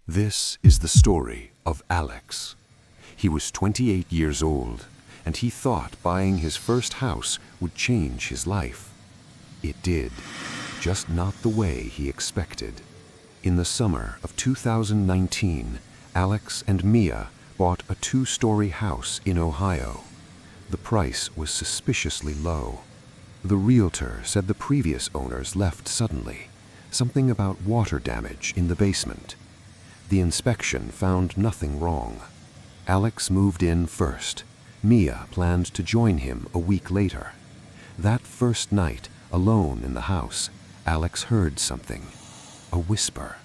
This is the story of Alex. He was 28 years old, and he thought buying his first house would change his life. It did, just not the way he expected. In the summer of 2019, Alex and Mia bought a 2-story house in Ohio. The price was suspiciously low. The realtor said the previous owners left suddenly, something about water damage in the basement. The inspection found nothing wrong. Alex moved in first. Mia planned to join him a week later. That first night, alone in the house, Alex heard something. A whisper,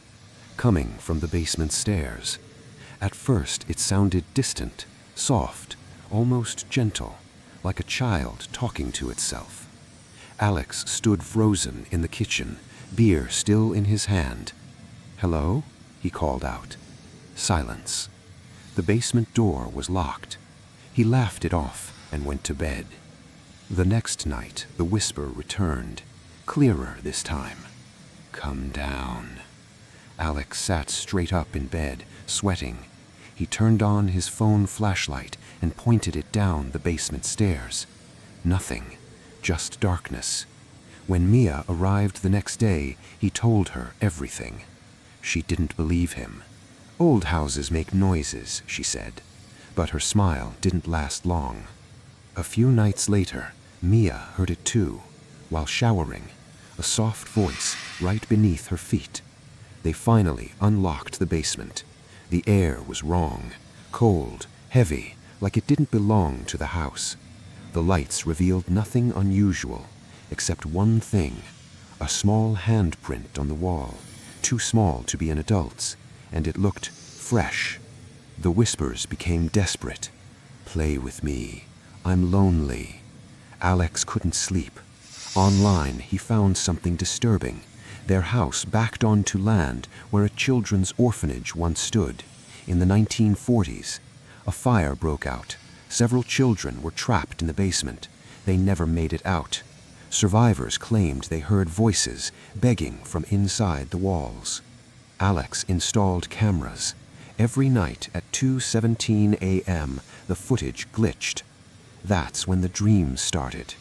coming from the basement stairs. At first, it sounded distant, soft, almost gentle, like a child talking to itself. Alex stood frozen in the kitchen, beer still in his hand. "Hello?" he called out. Silence. The basement door was locked. He laughed it off and went to bed. The next night, the whisper returned, clearer this time. "Come down." Alex sat straight up in bed, sweating. He turned on his phone flashlight and pointed it down the basement stairs. Nothing, just darkness. When Mia arrived the next day, he told her everything. She didn't believe him. "Old houses make noises," she said. But her smile didn't last long. A few nights later, Mia heard it too, while showering, a soft voice right beneath her feet. They finally unlocked the basement. The air was wrong, cold, heavy, like it didn't belong to the house. The lights revealed nothing unusual, except one thing, a small handprint on the wall, too small to be an adult's, and it looked fresh. The whispers became desperate. "Play with me. I'm lonely." Alex couldn't sleep. Online, he found something disturbing. Their house backed onto land where a children's orphanage once stood. In the 1940s, a fire broke out. Several children were trapped in the basement. They never made it out. Survivors claimed they heard voices begging from inside the walls. Alex installed cameras. Every night at 2:17 a.m., the footage glitched. That's when the dreams started.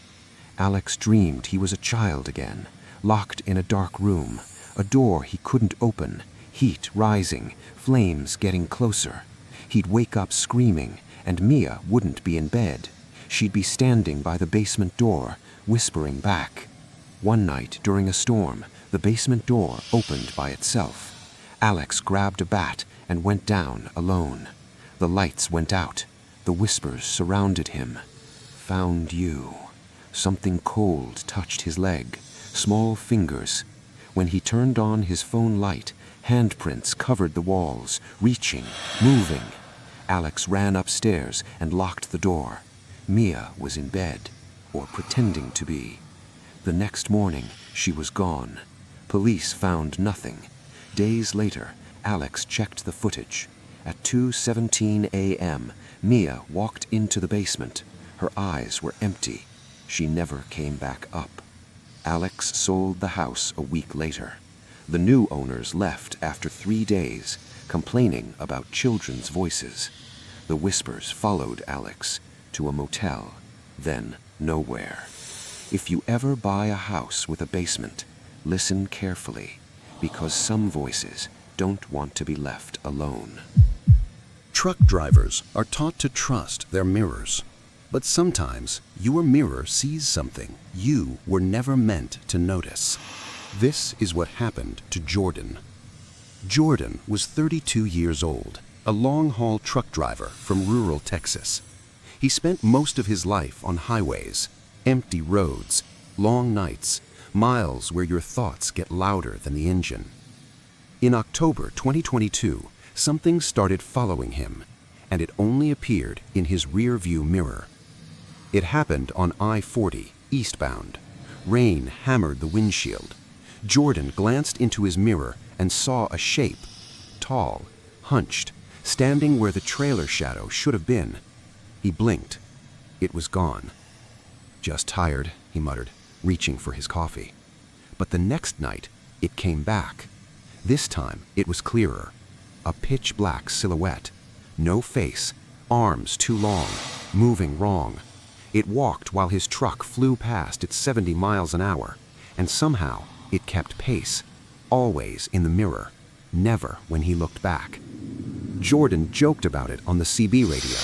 Alex dreamed he was a child again, locked in a dark room, a door he couldn't open, heat rising, flames getting closer. He'd wake up screaming, and Mia wouldn't be in bed. She'd be standing by the basement door, whispering back. One night during a storm, the basement door opened by itself. Alex grabbed a bat and went down alone. The lights went out. The whispers surrounded him. "Found you." Something cold touched his leg, small fingers. When he turned on his phone light, handprints covered the walls, reaching, moving. Alex ran upstairs and locked the door. Mia was in bed, or pretending to be. The next morning, she was gone. Police found nothing. Days later, Alex checked the footage. At 2:17 a.m., Mia walked into the basement. Her eyes were empty. She never came back up. Alex sold the house a week later. The new owners left after 3 days, complaining about children's voices. The whispers followed Alex to a motel, then nowhere. If you ever buy a house with a basement, listen carefully, because some voices don't want to be left alone. Truck drivers are taught to trust their mirrors. But sometimes your mirror sees something you were never meant to notice. This is what happened to Jordan. Jordan was 32 years old, a long-haul truck driver from rural Texas. He spent most of his life on highways, empty roads, long nights, miles where your thoughts get louder than the engine. In October 2022, something started following him, and it only appeared in his rearview mirror. It happened on I-40, eastbound. Rain hammered the windshield. Jordan glanced into his mirror and saw a shape, tall, hunched, standing where the trailer shadow should have been. He blinked. It was gone. "Just tired," he muttered, reaching for his coffee. But the next night, it came back. This time, it was clearer. a pitch-black silhouette. No face, arms too long, moving wrong. It walked while his truck flew past at 70 miles an hour, and somehow it kept pace, always in the mirror, never when he looked back. Jordan joked about it on the CB radio.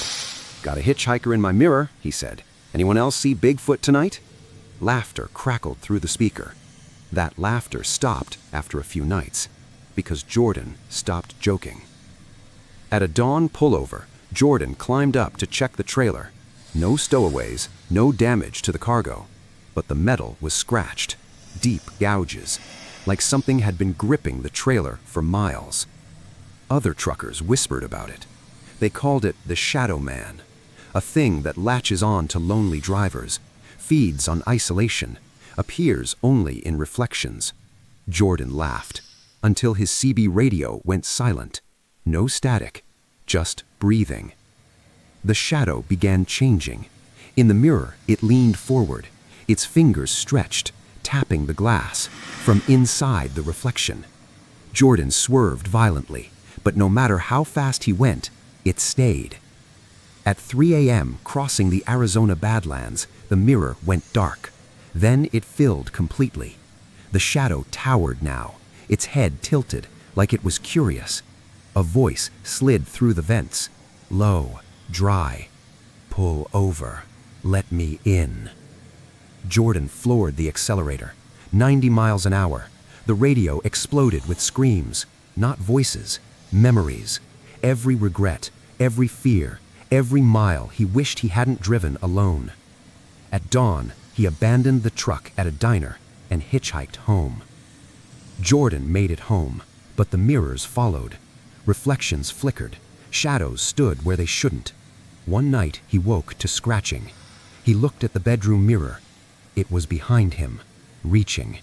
"Got a hitchhiker in my mirror," he said. "Anyone else see Bigfoot tonight?" Laughter crackled through the speaker. That laughter stopped after a few nights, because Jordan stopped joking. At a dawn pullover, Jordan climbed up to check the trailer. No stowaways, no damage to the cargo, but the metal was scratched, deep gouges, like something had been gripping the trailer for miles. Other truckers whispered about it. They called it the Shadow Man, a thing that latches on to lonely drivers, feeds on isolation, appears only in reflections. Jordan laughed, until his CB radio went silent. No static, just breathing. The shadow began changing. In the mirror, it leaned forward, its fingers stretched, tapping the glass from inside the reflection. Jordan swerved violently, but no matter how fast he went, it stayed. At 3 a.m., crossing the Arizona Badlands, the mirror went dark. Then it filled completely. The shadow towered now, its head tilted, like it was curious. A voice slid through the vents, low, dry. "Pull over. Let me in." Jordan floored the accelerator. 90 miles an hour. The radio exploded with screams, not voices, memories. Every regret, every fear, every mile he wished he hadn't driven alone. At dawn, he abandoned the truck at a diner and hitchhiked home. Jordan made it home, but the mirrors followed. Reflections flickered. Shadows stood where they shouldn't. One night, he woke to scratching. He looked at the bedroom mirror. It was behind him, reaching.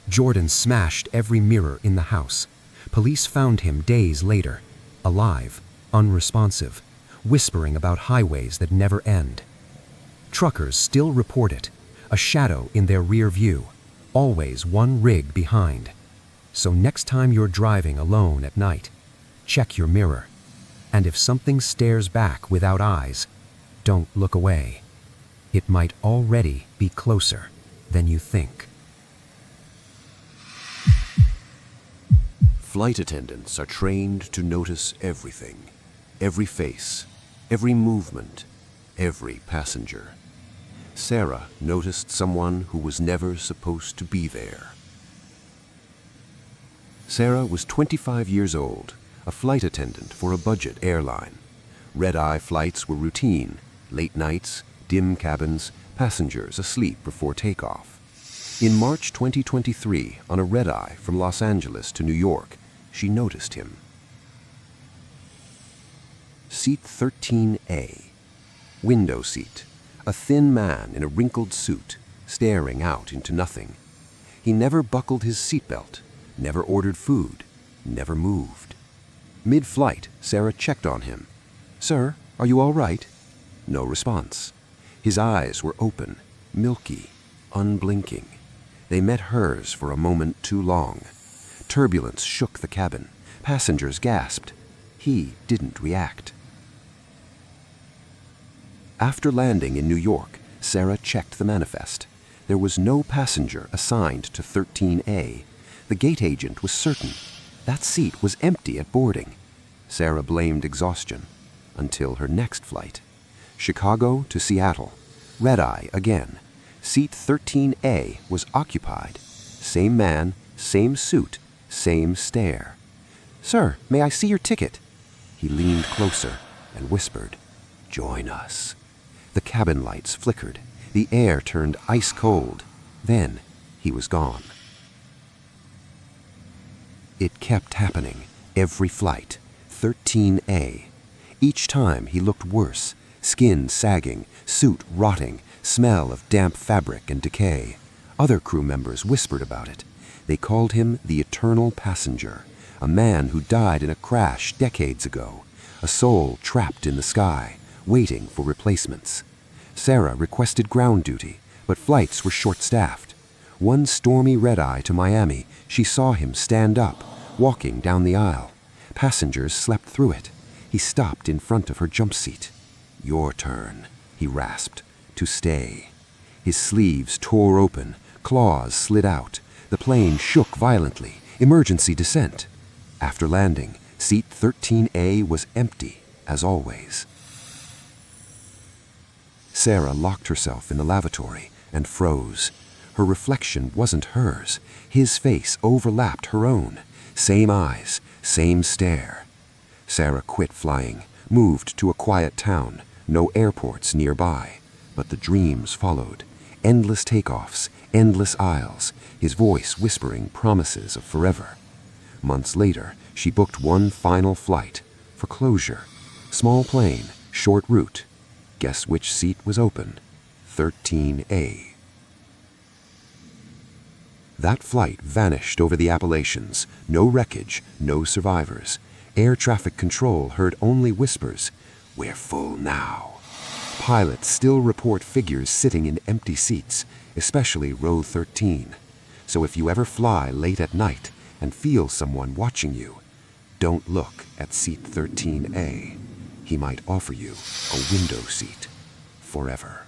Jordan smashed every mirror in the house. Police found him days later, alive, unresponsive, whispering about highways that never end. Truckers still report it, a shadow in their rear view, always one rig behind. So next time you're driving alone at night, check your mirror. And if something stares back without eyes, don't look away. It might already be closer than you think. Flight attendants are trained to notice everything, every face, every movement, every passenger. Sarah noticed someone who was never supposed to be there. Sarah was 25 years old, a flight attendant for a budget airline. Red-eye flights were routine, late nights, dim cabins, passengers asleep before takeoff. In March 2023, on a red-eye from Los Angeles to New York, she noticed him. Seat 13A. Window seat. A thin man in a wrinkled suit, staring out into nothing. He never buckled his seatbelt, never ordered food, never moved. Mid-flight, Sarah checked on him. "Sir, are you all right?" No response. His eyes were open, milky, unblinking. They met hers for a moment too long. Turbulence shook the cabin. Passengers gasped. He didn't react. After landing in New York, Sarah checked the manifest. There was no passenger assigned to 13A. The gate agent was certain. That seat was empty at boarding. Sarah blamed exhaustion until her next flight. Chicago to Seattle. Red-eye again. Seat 13A was occupied. Same man, same suit, same stare. "Sir, may I see your ticket?" He leaned closer and whispered, "Join us." The cabin lights flickered. The air turned ice cold. Then he was gone. It kept happening, every flight. 13A. Each time he looked worse, skin sagging, suit rotting, smell of damp fabric and decay. Other crew members whispered about it. They called him the Eternal Passenger, a man who died in a crash decades ago, a soul trapped in the sky, waiting for replacements. Sarah requested ground duty, but flights were short-staffed. One stormy red-eye to Miami, she saw him stand up, walking down the aisle. Passengers slept through it. He stopped in front of her jump seat. "Your turn," he rasped, "to stay." His sleeves tore open, claws slid out. The plane shook violently. Emergency descent. After landing, seat 13A was empty, as always. Sarah locked herself in the lavatory and froze. Her reflection wasn't hers. His face overlapped her own. Same eyes, same stare. Sarah quit flying, moved to a quiet town, no airports nearby. But the dreams followed. Endless takeoffs, endless aisles, his voice whispering promises of forever. Months later, she booked one final flight for closure. Small plane, short route. Guess which seat was open? 13A. That flight vanished over the Appalachians. No wreckage, no survivors. Air traffic control heard only whispers. "We're full now." Pilots still report figures sitting in empty seats, especially row 13. So if you ever fly late at night and feel someone watching you, don't look at seat 13A. He might offer you a window seat forever.